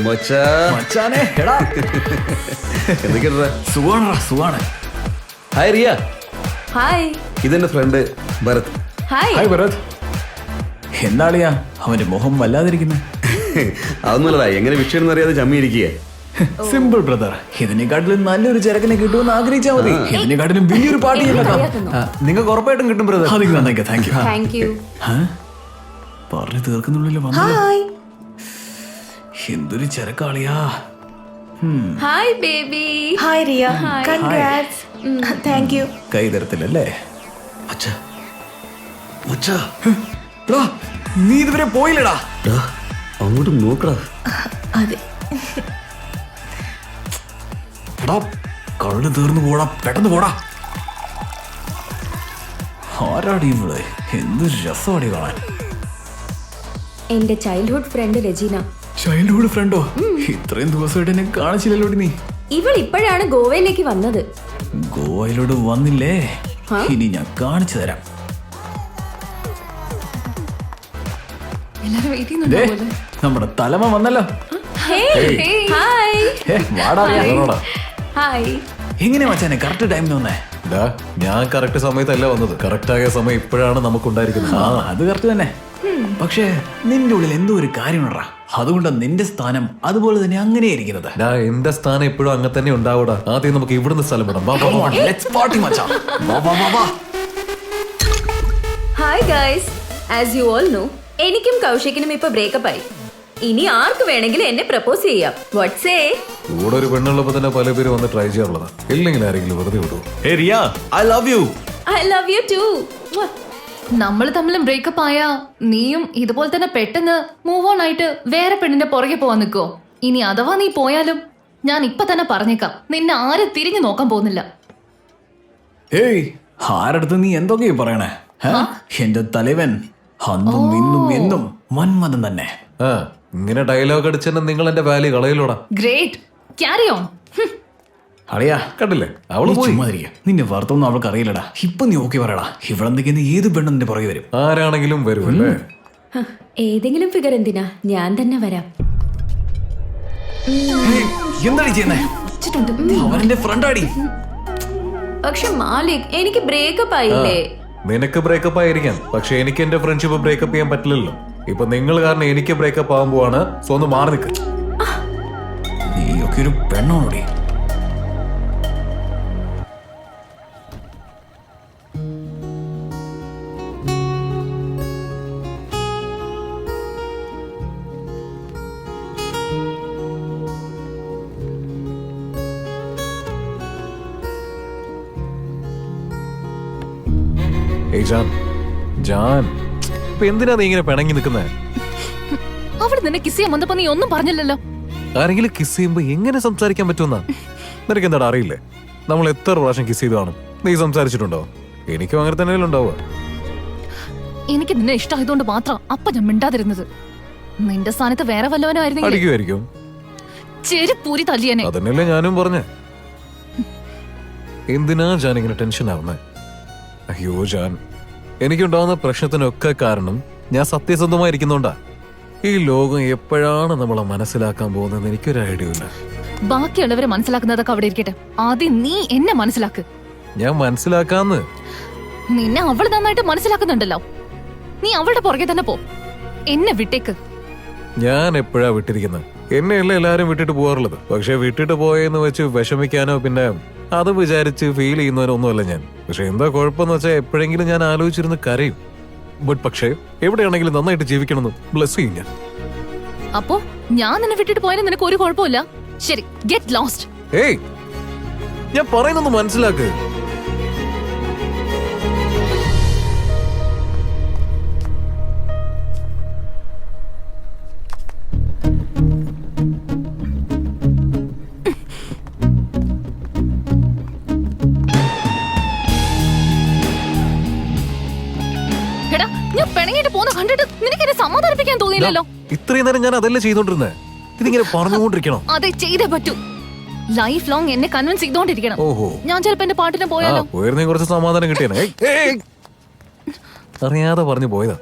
മച്ചാനെ എടാ എന്തൊക്കെയാ സുഖാണ്. ഹായ് റിയ. ഹായ്. ഇതെന്റെ friend Bharat. Hi. Hi Bharat. എന്താളിയാ അവന്റെ മുഖം വല്ലാതിരിക്കുന്നത്? അതൊന്നുമല്ലടാ, എങ്ങനെ വിഷയം അറിയാതെ ചമ്മിയിരിക്കുക. Simple brother. ഇതിനെക്കാട്ടിലും നല്ലൊരു ചെറുക്കനെ കിട്ടുമെന്ന് ആഗ്രഹിച്ചാൽ മതി. ഇതിനെക്കാട്ടിലും വലിയൊരു പാർട്ടി നിങ്ങൾക്ക് ഉറപ്പായിട്ടും കിട്ടും ബ്രദർ. അതിന് നന്നായി. Thank you. പറഞ്ഞു തീർക്കുന്നുള്ളിൽ വന്നു. എന്തൊരു ചെറുക്കാളിയാ. Hi baby. Hi Riya. Congrats. Thank you. കൈ തരത്തില്ലല്ലേ? മച്ചാ, മച്ചാ. നീ ഇതുവരെ പോയില്ലടാ. അങ്ങോട്ട് നോക്കടാ. അതെ. കള്ളു തീർന്നു പോടാ, പെട്ടെന്ന് പോടാ. ആരാടി ഇവള്? എന്ത് രസമാടി കാണാൻ. എന്റെ ചൈൽഡ്ഹുഡ് ഫ്രണ്ട് രജീന. ചൈൽഡ്ഹുഡ് ഫ്രണ്ടോ? ഇത്രയും ദിവസമായിട്ട് എന്നെ കാണിച്ചില്ലല്ലോ നീ. ഇവൾ ഇപ്പോഴാണ് ഗോവയിലേക്ക് വന്നത്. ഗോവയിലോട്ട് വന്നില്ലേ? ഇനി ഞാൻ കാണിച്ചു തരാം. നമ്മുടെ തലമ വന്നല്ലോ. എങ്ങനെ മച്ചാനെ കറക്റ്റ് ടൈമിന് വന്നേ? ഞാൻ കറക്റ്റ് സമയത്തല്ല വന്നത്. കറക്റ്റ് ആയ സമയം ഇപ്പോഴാണ് നമുക്കുണ്ടായിരിക്കുന്നത്. അത് കറക്റ്റ് തന്നെ. പക്ഷേ നിന്റെ ഉള്ളിൽ എന്തോ ഒരു കാര്യമുണ്ടാ. അതുകൊണ്ട് നിന്റെ സ്ഥാനം അതുപോലെ തന്നെ അങ്ങനെ ഇരിക്കുന്നത്. എന്റെ സ്ഥാനം എപ്പോഴും അങ്ങനെ തന്നെ ഉണ്ടാവൂടാ. ആദ്യം നമുക്ക് ഇവിടുന്ന് സ്ഥലം വിടാം. Hi guys. As you all no, എനിക്കും കൗശിക്കിനും ഇപ്പൊ ബ്രേക്കപ്പ് ആയി. ഇനി ആർക്ക് വേണമെങ്കിലും എന്നെ പ്രപ്പോസ് ചെയ്യാം. വാട്ട്സ് ഏ? കൂടെ ഒരു പെണ്ണുള്ളപ്പോ തന്നെ പല പേര് വന്ന് ട്രൈ ചെയ്യാറുള്ളതാ. ഇല്ലെങ്കിൽ ആരെങ്കിലും വെറുതെ വിടുവോ? I love you. I love you too. നമ്മൾ തമ്മിലും ബ്രേക്കപ്പ് ആയാ നീയും ഇതുപോലെ തന്നെ പെട്ടെന്ന് മൂവ് ഓൺ ആയിട്ട് വേറെ പെണ്ണിന്റെ പുറകെ പോവാൻ നിൽക്കോ? ഇനി അഥവാ നീ പോയാലും ഞാൻ ഇപ്പൊ തന്നെ പറഞ്ഞേക്കാം, നിന്നെ ആരും തിരിഞ്ഞു നോക്കാൻ പോകുന്നില്ല. ഏയ്, ആരടുത്ത് നീ എന്തൊക്കെയാ പറയണേ? എന്റെ തലവൻ അന്നും ഇന്നും എന്നും മന്മഥൻ തന്നെ. ഇങ്ങനെ ഡയലോഗ് അടിച്ചെന്നെ നിങ്ങൾ എന്റെ വാല്യൂ കളയിലൂടാ. Great, carry on. അറിയാ കണ്ടില്ലേ, അവള് പോയി. നിന്നെ വാർത്തൊന്നും അവൾക്ക് അറിയില്ലടാ. ഇപ്പൊ നീ ഓക്കെ പറയടാ. ഇവളെന്തെങ്കിലും ഏത് പെണ്ണെന്റെ പുറകെ വരും. ആരാണെങ്കിലും വരുമല്ലേ? ഏതെങ്കിലും ഫിഗർ എന്തിനാ, ഞാൻ തന്നെ വരാം. എന്താണ് ചെയ്യുന്നേ? അവന്റെ ഫ്രണ്ടാടി. പക്ഷെ മാലിക്, എനിക്ക് ബ്രേക്കപ്പ് ആയില്ലേ? നിനക്ക് ബ്രേക്കപ്പ് ആയിരിക്കാം, പക്ഷെ എനിക്ക് എന്റെ ഫ്രണ്ട്ഷിപ്പ് ബ്രേക്കപ്പ് ചെയ്യാൻ പറ്റില്ലല്ലോ. ഇപ്പൊ നിങ്ങൾ കാരണം എനിക്ക് ബ്രേക്കപ്പ് ആകുമ്പോഴാണ്. സോ ഒന്ന് മാറി നിൽക്ക്. നീയൊക്കെ ഒരു പെണ്ണോടി. ജാൻ, ഇപ്പൊ എന്തിനാ നീ ഇങ്ങനെ പിണങ്ങി നിൽക്കുന്നേ? അവിടെ നിന്നെ കിസ് ചെയ്യാൻ വന്നപ്പോ നീ ഒന്നും പറഞ്ഞില്ലല്ലോ. ആരെങ്കിലും കിസ് ചെയ്യുമ്പോ എങ്ങനെ സംസാരിക്കാൻ പറ്റുമെന്നാ? നിനക്ക് എന്താ അറിയില്ലേ? നമ്മൾ എത്ര പ്രാവശ്യം കിസ് ചെയ്തു കാണും. നീ സംസാരിച്ചിട്ടുണ്ടോ? എനിക്കും അങ്ങനെ തന്നെ ഉണ്ടാവുക. എനിക്ക് നിന്നെ ഇഷ്ടമായതുകൊണ്ട് മാത്രം അപ്പൊ ഞാൻ മിണ്ടാതിരുന്നത്. നിന്റെ സ്ഥാനത്ത് വേറെ വല്ലവനോ ആയിരിക്കും. ചെരുപ്പൂരി തല്ലിയനെ. അതന്നെയല്ലേ ഞാനും പറഞ്ഞേ. എന്തിനാ ജാൻ ഇങ്ങനെ ടെൻഷൻ ആവുന്നേ? അയ്യോ ജാൻ, എനിക്കുണ്ടാവുന്ന പ്രശ്നത്തിനൊക്കെ കാരണം ഞാൻ സത്യസന്ധമായിരിക്കുന്നോണ്ടാ. ഈ ലോകം എപ്പോഴാണ് നമ്മളെ മനസ്സിലാക്കാൻ പോകുന്നത് എനിക്കൊരു ഐഡിയ ഇല്ല. ബാക്കിയുള്ളവരെ മനസ്സിലാക്കുന്നതൊക്കെ അവിടെ ഇരിക്കട്ടെ, ആദ്യം നീ എന്നെ മനസ്സിലാക്ക്. ഞാൻ മനസ്സിലാക്കാന്ന്? നിന്നെ അവൾ നന്നായിട്ട് മനസ്സിലാക്കുന്നുണ്ടല്ലോ. നീ അവളുടെ പുറകെ തന്നെ പോ, എന്നെ വിട്ടേക്ക്. ഞാൻ എപ്പോഴാ വിട്ടിരിക്കുന്നത്? എന്നെയല്ലേ എല്ലാരും വിട്ടിട്ട് പോകാറുള്ളത്. പക്ഷെ വിട്ടിട്ട് പോയെന്ന് വെച്ച് വിഷമിക്കാനോ പിന്നെ അത് വിചാരിച്ച് ഫീൽ ചെയ്യുന്നവരൊന്നുമല്ല ഞാൻ. പക്ഷെ എന്താ കുഴപ്പമെന്ന് വെച്ചാൽ എപ്പോഴെങ്കിലും ഞാൻ ആലോചിച്ചിരുന്ന് കരയും. ബട്ട് പക്ഷേ എവിടെയാണെങ്കിലും നന്നായിട്ട് ജീവിക്കണമെന്ന് ബ്ലസ് ചെയ്യും ഞാൻ. അപ്പോ ഞാൻ നിന്നെ വിട്ടിട്ട് പോയാലും നിനക്ക് ഒരു കുഴപ്പമില്ല. ശരി, ഗെറ്റ് ലോസ്റ്റ്. ഏയ്, ഞാൻ പറയുന്നൊന്ന് മനസ്സിലാക്ക്. ഞാൻ പിണങ്ങിട്ട് പോന്ന കണ്ടിട്ട് നിനക്ക് എന്നെ സമാധാനിപ്പിക്കാൻ തോന്നിയില്ലല്ലോ. ഇത്രയും നേരം ഞാൻ അതല്ലേ ചെയ്തോണ്ടിരുന്നേ. ഇതിങ്ങനെ പറഞ്ഞുകൊണ്ടിരിക്കണം. അതെ, ചെയ്തേ പറ്റൂ. ലൈഫ് ലോങ് എന്നെ കൺവിൻസ് ചെയ്തോണ്ടിരിക്കണം. ഞാൻ ചിലപ്പോ എന്റെ പാട്ടിന് പോയാലോ? പോയിരുന്നേ കുറച്ച് സമാധാനം കിട്ടിയാണ്. അറിയാതെ പറഞ്ഞു പോയതാ.